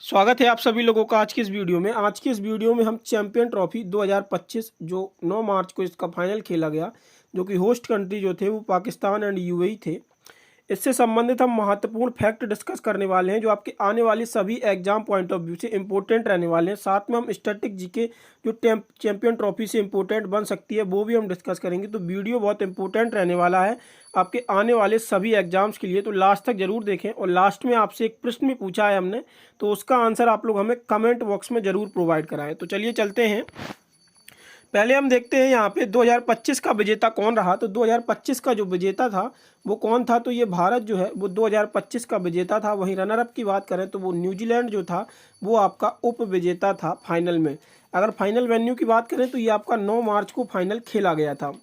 स्वागत है आप सभी लोगों का आज की इस वीडियो में। आज की इस वीडियो में हम चैंपियन ट्रॉफी 2025 जो 9 मार्च को इसका फाइनल खेला गया, जो कि होस्ट कंट्री जो थे वो पाकिस्तान एंड यूएई थे, इससे संबंधित हम महत्वपूर्ण फैक्ट डिस्कस करने वाले हैं जो आपके आने वाली सभी एग्जाम पॉइंट ऑफ व्यू से इंपॉर्टेंट रहने वाले हैं। साथ में हम स्टैटिक जीके जो चैंपियन ट्रॉफी से इंपॉर्टेंट बन सकती है वो भी हम डिस्कस करेंगे। तो वीडियो बहुत इंपॉर्टेंट रहने वाला है आपके आने वाले सभी एग्जाम्स के लिए, तो लास्ट तक जरूर देखें। और लास्ट में आपसे एक प्रश्न भी पूछा है हमने, तो उसका आंसर आप लोग हमें कमेंट बॉक्स में जरूर प्रोवाइड कराएं। तो चलिए चलते हैं। पहले हम देखते हैं यहाँ पे 2025 का विजेता कौन रहा। तो 2025 का जो विजेता था वो कौन था, तो ये भारत जो है वो 2025 का विजेता था। वहीं रनर अप की बात करें तो वो न्यूजीलैंड जो था वो आपका उप विजेता था फाइनल में। अगर फाइनल वेन्यू की बात करें तो ये आपका 9 मार्च को फाइनल खेला गया था।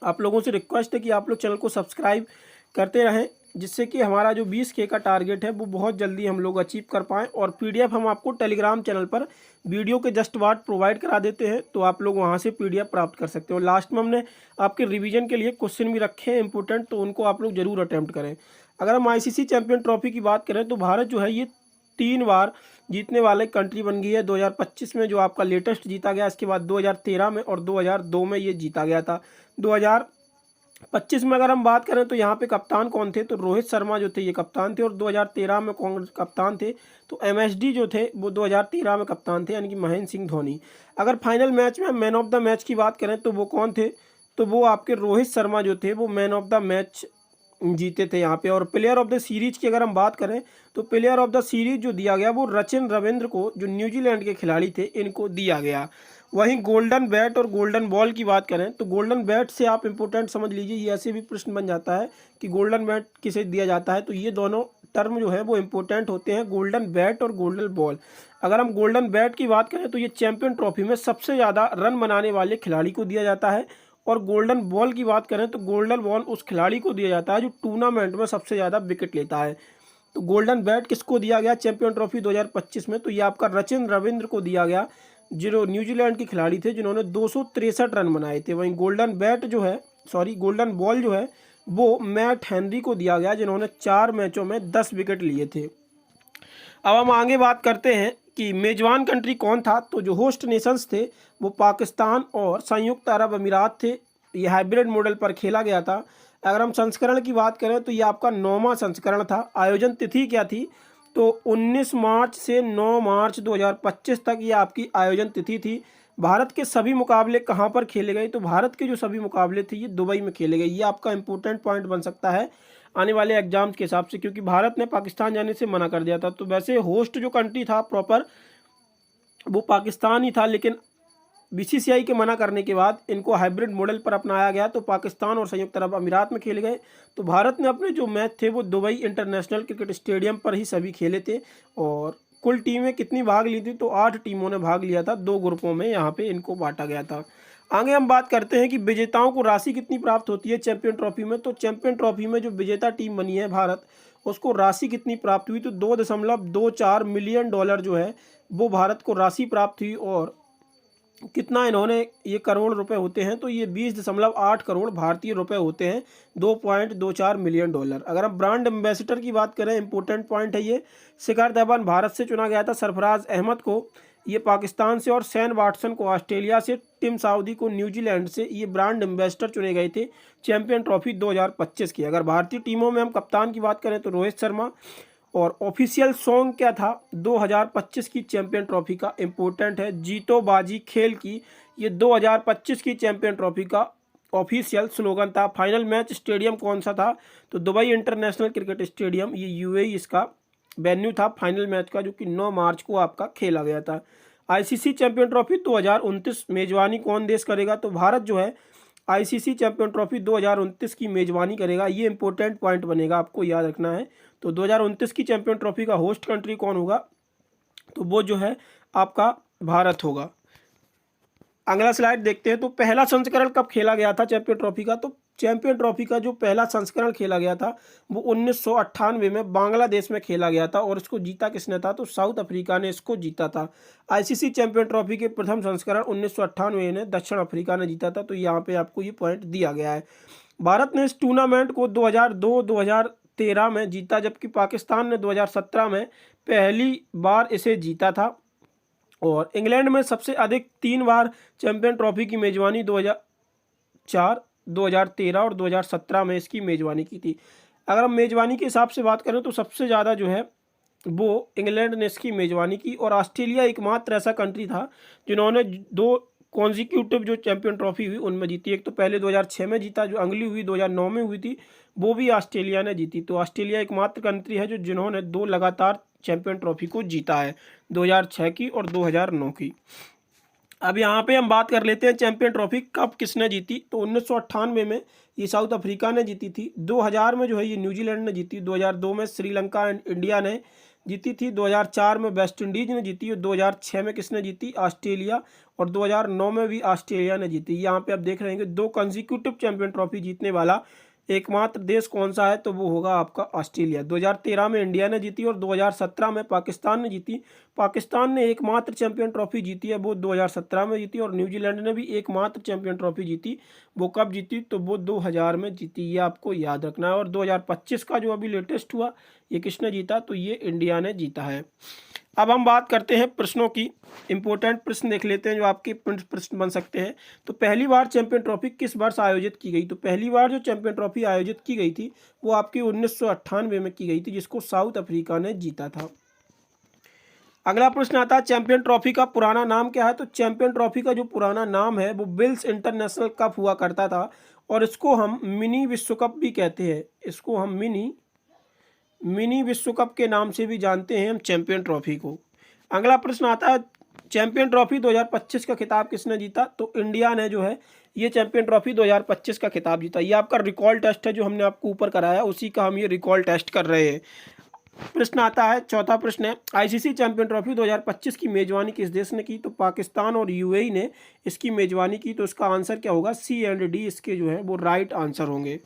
आप लोगों से रिक्वेस्ट है कि आप लोग चैनल को सब्सक्राइब करते रहें, जिससे कि हमारा जो 20K का टारगेट है वो बहुत जल्दी हम लोग अचीव कर पाएँ। और पीडीएफ हम आपको टेलीग्राम चैनल पर वीडियो के जस्ट बाद प्रोवाइड करा देते हैं, तो आप लोग वहां से पीडीएफ प्राप्त कर सकते हो। लास्ट में हमने आपके रिवीजन के लिए क्वेश्चन भी रखे हैं इंपॉर्टेंट, तो उनको आप लोग जरूर अटेम्प्ट करें। अगर हम आईसीसी चैंपियन ट्रॉफी की बात करें तो भारत जो है ये 3 बार जीतने वाले कंट्री बन गई है। 2025 में जो आपका लेटेस्ट जीता गया, इसके बाद 2013 में और 2002 में ये जीता गया था। 2025 में अगर हम बात करें तो यहाँ पे कप्तान कौन थे, तो रोहित शर्मा जो थे ये कप्तान थे। और 2013 में कौन कप्तान थे, तो एमएसडी जो थे वो 2013 में कप्तान थे, यानी कि महेंद्र सिंह धोनी। अगर फाइनल मैच में मैन ऑफ द मैच की बात करें तो वो कौन थे, तो वो आपके रोहित शर्मा जो थे वो मैन ऑफ द मैच जीते थे यहाँ पे। और प्लेयर ऑफ द सीरीज की अगर हम बात करें तो प्लेयर ऑफ द सीरीज जो दिया गया वो रचिन रविंद्र को, जो न्यूजीलैंड के खिलाड़ी थे, इनको दिया गया। वहीं गोल्डन बैट और गोल्डन बॉल की बात करें तो गोल्डन बैट से आप इंपोर्टेंट समझ लीजिए, ये ऐसे भी प्रश्न बन जाता है कि गोल्डन बैट किसे दिया जाता है। तो ये दोनों टर्म जो है वो इंपॉर्टेंट होते हैं, गोल्डन बैट और गोल्डन बॉल। अगर हम गोल्डन बैट की बात करें तो ये चैंपियन ट्रॉफी में सबसे ज़्यादा रन बनाने वाले खिलाड़ी को दिया जाता है। और गोल्डन बॉल की बात करें तो गोल्डन बॉल उस खिलाड़ी को दिया जाता है जो टूर्नामेंट में सबसे ज़्यादा विकेट लेता है। तो गोल्डन बैट किसको दिया गया चैंपियन ट्रॉफी 2025 में, तो ये आपका रचिन रविंद्र को दिया गया, जो न्यूजीलैंड के खिलाड़ी थे जिन्होंने 263 रन बनाए थे। वहीं गोल्डन बैट जो है, गोल्डन बॉल जो है वो मैट हेनरी को दिया गया, जिन्होंने 4 मैचों में 10 विकेट लिए थे। अब हम आगे बात करते हैं कि मेजबान कंट्री कौन था। तो जो होस्ट नेशंस थे वो पाकिस्तान और संयुक्त अरब अमीरात थे। ये हाइब्रिड मॉडल पर खेला गया था। अगर हम संस्करण की बात करें तो ये आपका 9वां संस्करण था। आयोजन तिथि क्या थी, तो 19 मार्च से 9 मार्च 2025 तक ये आपकी आयोजन तिथि थी। भारत के सभी मुकाबले कहाँ पर खेले गए, तो भारत के जो सभी मुकाबले थे ये दुबई में खेले गए। ये आपका इंपॉर्टेंट पॉइंट बन सकता है आने वाले एग्जाम्स के हिसाब से, क्योंकि भारत ने पाकिस्तान जाने से मना कर दिया था। तो वैसे होस्ट जो कंट्री था प्रॉपर वो पाकिस्तान ही था, लेकिन बीसीसीआई के मना करने के बाद इनको हाइब्रिड मॉडल पर अपनाया गया, तो पाकिस्तान और संयुक्त अरब अमीरात में खेले गए। तो भारत ने अपने जो मैच थे वो दुबई इंटरनेशनल क्रिकेट स्टेडियम पर ही सभी खेले थे। और कुल टीमें कितनी भाग ली थी, तो 8 टीमों ने भाग लिया था, 2 ग्रुपों में यहाँ पे इनको बांटा गया था। आगे हम बात करते हैं कि विजेताओं को राशि कितनी प्राप्त होती है चैंपियन ट्रॉफी में। तो चैंपियन ट्रॉफी में जो विजेता टीम बनी है भारत, उसको राशि कितनी प्राप्त हुई, तो $2.24 मिलियन जो है वो भारत को राशि प्राप्त हुई। और कितना इन्होंने, ये करोड़ रुपए होते हैं, तो ये 20.8 करोड़ भारतीय रुपए होते हैं, $2.24 मिलियन। अगर हम ब्रांड एम्बेसडर की बात करें, इंपॉर्टेंट पॉइंट है ये, शिखर धवन भारत से चुना गया था, सरफराज अहमद को ये पाकिस्तान से, और सैन वाटसन को ऑस्ट्रेलिया से, टिम साउदी को न्यूजीलैंड से, ये ब्रांड एम्बेसडर चुने गए थे चैंपियन ट्रॉफी 2025 की। अगर भारतीय टीमों में हम कप्तान की बात करें तो रोहित शर्मा। और ऑफिशियल सॉन्ग क्या था 2025 की चैंपियन ट्रॉफी का, इंपॉर्टेंट है, जीतो बाजी खेल की, ये 2025 की चैंपियन ट्रॉफी का ऑफिशियल स्लोगन था। फाइनल मैच स्टेडियम कौन सा था, तो दुबई इंटरनेशनल क्रिकेट स्टेडियम, ये यूएई इसका वेन्यू था फाइनल मैच का, जो कि 9 मार्च को आपका खेला गया था। आईसीसी चैंपियन ट्रॉफी 2029 मेजबानी कौन देश करेगा, तो भारत जो है आईसीसी चैंपियन ट्रॉफी 2029 की मेजबानी करेगा। ये इंपॉर्टेंट पॉइंट बनेगा, आपको याद रखना है। तो 2029 की चैंपियन ट्रॉफी का होस्ट कंट्री कौन होगा, तो वो जो है आपका भारत होगा। अगला स्लाइड देखते हैं। तो पहला संस्करण कब खेला गया था चैंपियन ट्रॉफी का, तो चैंपियन ट्रॉफी का जो पहला संस्करण खेला गया था वो 1998 में बांग्लादेश में खेला गया था। और इसको जीता किसने था, तो साउथ अफ्रीका ने इसको जीता था। आईसीसी चैंपियन ट्रॉफी के प्रथम संस्करण 1998 में दक्षिण अफ्रीका ने जीता था। तो यहाँ पे आपको ये पॉइंट दिया गया है। भारत ने इस टूर्नामेंट को 2002, 2013 में जीता, जबकि पाकिस्तान ने 2017 में पहली बार इसे जीता था। और इंग्लैंड में सबसे अधिक 3 बार चैंपियन ट्रॉफी की मेजबानी 2004, 2013 और 2017 में इसकी मेजबानी की थी। अगर हम मेजबानी के हिसाब से बात करें तो सबसे ज़्यादा जो है वो इंग्लैंड ने इसकी मेजबानी की, और ऑस्ट्रेलिया एकमात्र ऐसा कंट्री था जिन्होंने 2 कॉन्जिक्यूटिव जो चैंपियन ट्रॉफी हुई उनमें जीती। एक तो पहले 2006 में जीता, जो अगली हुई 2009 में हुई थी, वो भी ऑस्ट्रेलिया ने जीती। तो ऑस्ट्रेलिया एकमात्र कंट्री है जो जिन्होंने 2 लगातार चैंपियन ट्रॉफी को जीता है, 2006 की और 2009 की। अब यहाँ पे हम बात कर लेते हैं चैंपियन ट्रॉफी कब किसने जीती। तो 1998 में ये साउथ अफ्रीका ने जीती थी, 2000 में जो है ये न्यूजीलैंड ने जीती, 2002 में श्रीलंका एंड इंडिया ने जीती थी, 2004 में वेस्ट इंडीज ने जीती, और 2006 में किसने जीती, ऑस्ट्रेलिया, और 2009 में भी ऑस्ट्रेलिया ने जीती। यहाँ पे आप देख रहे हैं कि 2 कंसेक्यूटिव चैंपियन ट्रॉफी जीतने वाला एकमात्र देश कौन सा है, तो वो होगा आपका ऑस्ट्रेलिया। 2013 में इंडिया ने जीती और 2017 में पाकिस्तान ने जीती। पाकिस्तान ने एकमात्र चैंपियन ट्रॉफी जीती है, वो 2017 में जीती, और न्यूजीलैंड ने भी एकमात्र चैंपियन ट्रॉफी जीती, वो कब जीती, तो वो 2000 में जीती। ये आपको याद रखना है। और 2025 का जो अभी लेटेस्ट हुआ, ये किसने जीता, तो ये इंडिया ने जीता है। अब हम बात करते हैं प्रश्नों की। इंपॉर्टेंट प्रश्न देख लेते हैं जो आपके प्रश्न बन सकते हैं। तो पहली बार चैंपियन ट्रॉफी किस वर्ष आयोजित की गई, तो पहली बार जो चैंपियन ट्रॉफी आयोजित की गई थी वो आपकी 1998 में की गई थी, जिसको साउथ अफ्रीका ने जीता था। अगला प्रश्न आता है चैंपियन ट्रॉफी का पुराना नाम क्या है। तो चैंपियन ट्रॉफी का जो पुराना नाम है वो विल्स इंटरनेशनल कप हुआ करता था, और इसको हम मिनी विश्व कप भी कहते हैं। इसको हम मिनी विश्व कप के नाम से भी जानते हैं हम चैंपियन ट्रॉफी को। अगला प्रश्न आता है चैंपियन ट्रॉफी 2025 का खिताब किसने जीता। तो इंडिया ने जो है ये चैंपियन ट्रॉफी 2025 का खिताब जीता। ये आपका रिकॉल टेस्ट है जो हमने आपको ऊपर कराया, उसी का हम ये रिकॉल टेस्ट कर रहे हैं। प्रश्न आता है, चौथा प्रश्न है आईसीसी चैंपियन ट्रॉफी 2025 की मेजबानी किस देश ने की। तो पाकिस्तान और यूएई ने इसकी मेजबानी की। तो इसका आंसर क्या होगा, सी एंड डी इसके जो है वो राइट आंसर होंगे।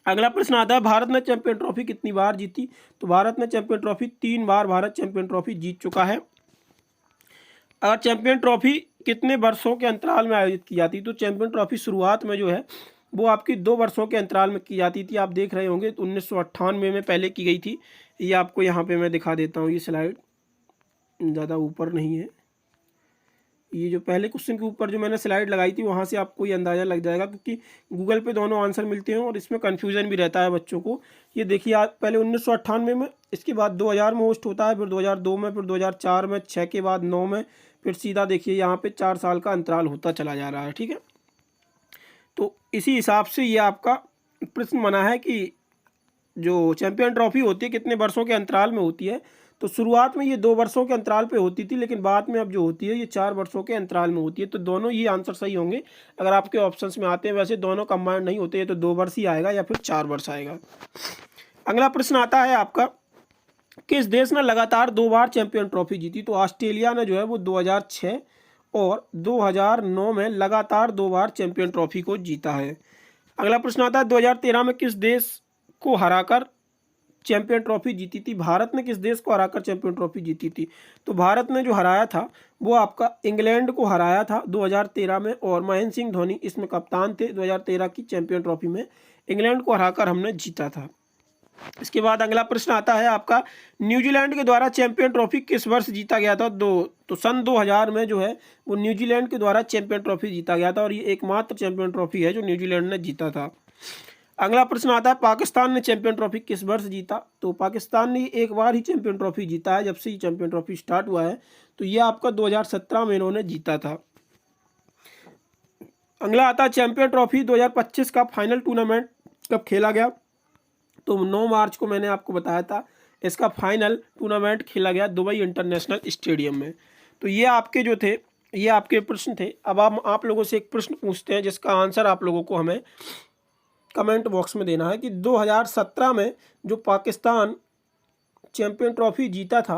अगला प्रश्न आता है भारत ने चैंपियन ट्रॉफी कितनी बार जीती। तो भारत ने चैंपियन ट्रॉफी 3 बार भारत चैंपियन ट्रॉफी जीत चुका है। अगर चैंपियन ट्रॉफी कितने वर्षों के अंतराल में आयोजित की जाती, तो चैंपियन ट्रॉफी शुरुआत में जो है वो आपकी 2 वर्षों के अंतराल में की जाती थी। आप देख रहे होंगे 1998 में पहले की गई थी। ये आपको यहाँ पे मैं दिखा देता हूँ, ये स्लाइड ज़्यादा ऊपर नहीं है। ये जो पहले क्वेश्चन के ऊपर जो मैंने स्लाइड लगाई थी वहाँ से आपको ये अंदाज़ा लग जाएगा, क्योंकि गूगल पे दोनों आंसर मिलते हैं और इसमें कन्फ्यूज़न भी रहता है बच्चों को। ये देखिए आप पहले 1998 में, इसके बाद 2000 में होस्ट होता है, फिर 2002 में, फिर 2004 में, 6 के बाद 9 में, फिर सीधा देखिए यहाँ पे 4 साल का अंतराल होता चला जा रहा है। ठीक है, तो इसी हिसाब से ये आपका प्रश्न बना है कि जो चैंपियन ट्रॉफी होती है कितने वर्षों के अंतराल में होती है। तो शुरुआत में ये 2 वर्षों के अंतराल पे होती थी, लेकिन बाद में अब जो होती है ये 4 वर्षों के अंतराल में होती है। तो दोनों ही आंसर सही होंगे अगर आपके ऑप्शंस में आते हैं। वैसे दोनों कंबाइंड नहीं होते, ये तो 2 वर्ष ही आएगा या फिर 4 वर्ष आएगा। अगला प्रश्न आता है आपका, किस देश ने लगातार 2 बार चैंपियन ट्रॉफी जीती। तो ऑस्ट्रेलिया ने जो है वो 2006 और 2009 में लगातार 2 बार चैंपियन ट्रॉफी को जीता है। अगला प्रश्न आता है 2013 में किस देश को हराकर चैंपियन ट्रॉफी जीती थी। भारत ने किस देश को हराकर चैंपियन ट्रॉफी जीती थी। तो भारत ने जो हराया था वो आपका इंग्लैंड को हराया था 2013 में, और महेंद्र सिंह धोनी इसमें कप्तान थे। 2013 की चैंपियन ट्रॉफी में इंग्लैंड को हराकर हमने जीता था। इसके बाद अगला प्रश्न आता है आपका, न्यूजीलैंड के द्वारा चैंपियन ट्रॉफी किस वर्ष जीता गया था। तो सन 2000 में जो है वो न्यूजीलैंड के द्वारा चैंपियन ट्रॉफी जीता गया था, और ये एकमात्र चैंपियन ट्रॉफी है जो न्यूजीलैंड ने जीता था। अगला प्रश्न आता है पाकिस्तान ने चैंपियन ट्रॉफी किस वर्ष जीता। तो पाकिस्तान ने एक बार ही चैंपियन ट्रॉफी जीता है, जब से ये चैंपियन ट्रॉफी स्टार्ट हुआ है। तो ये आपका 2017 में इन्होंने जीता था। अगला आता है चैंपियन ट्रॉफी 2025 का फाइनल टूर्नामेंट कब खेला गया। तो 9 मार्च को मैंने आपको बताया था इसका फाइनल टूर्नामेंट खेला गया दुबई इंटरनेशनल स्टेडियम में। तो ये आपके जो थे ये आपके प्रश्न थे। अब आप लोगों से एक प्रश्न पूछते हैं जिसका आंसर आप लोगों को हमें कमेंट बॉक्स में देना है कि 2017 में जो पाकिस्तान चैंपियन ट्रॉफी जीता था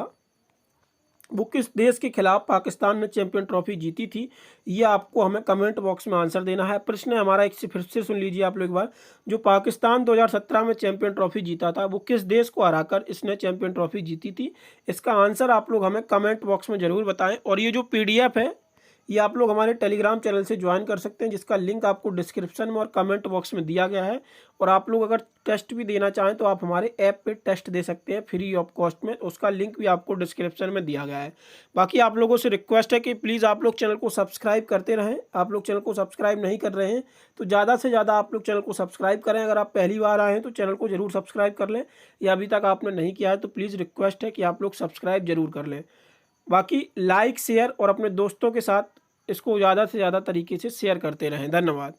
वो किस देश के खिलाफ पाकिस्तान ने चैंपियन ट्रॉफी जीती थी। ये आपको हमें कमेंट बॉक्स में आंसर देना है। प्रश्न है हमारा, एक से फिर से सुन लीजिए आप लोग एक बार। जो पाकिस्तान 2017 में चैंपियन ट्रॉफी जीता था वो किस देश को हराकर इसने चैंपियन ट्रॉफी जीती थी। इसका आंसर आप लोग हमें कमेंट बॉक्स में ज़रूर बताएं। और ये जो PDF है ये आप लोग हमारे टेलीग्राम चैनल से ज्वाइन कर सकते हैं, जिसका लिंक आपको डिस्क्रिप्शन में और कमेंट बॉक्स में दिया गया है। और आप लोग अगर टेस्ट भी देना चाहें तो आप हमारे ऐप पे टेस्ट दे सकते हैं फ्री ऑफ कॉस्ट में, उसका लिंक भी आपको डिस्क्रिप्शन में दिया गया है। बाकी आप लोगों से रिक्वेस्ट है कि प्लीज़ आप लोग चैनल को सब्सक्राइब करते रहें। आप लोग चैनल को सब्सक्राइब नहीं कर रहे हैं तो ज़्यादा से ज़्यादा आप लोग चैनल को सब्सक्राइब करें। अगर आप पहली बार आए हैं तो चैनल को ज़रूर सब्सक्राइब कर लें, या अभी तक आपने नहीं किया है तो प्लीज़ रिक्वेस्ट है कि आप लोग सब्सक्राइब जरूर कर लें। बाकी लाइक शेयर और अपने दोस्तों के साथ इसको ज़्यादा से ज़्यादा तरीके से शेयर करते रहें। धन्यवाद।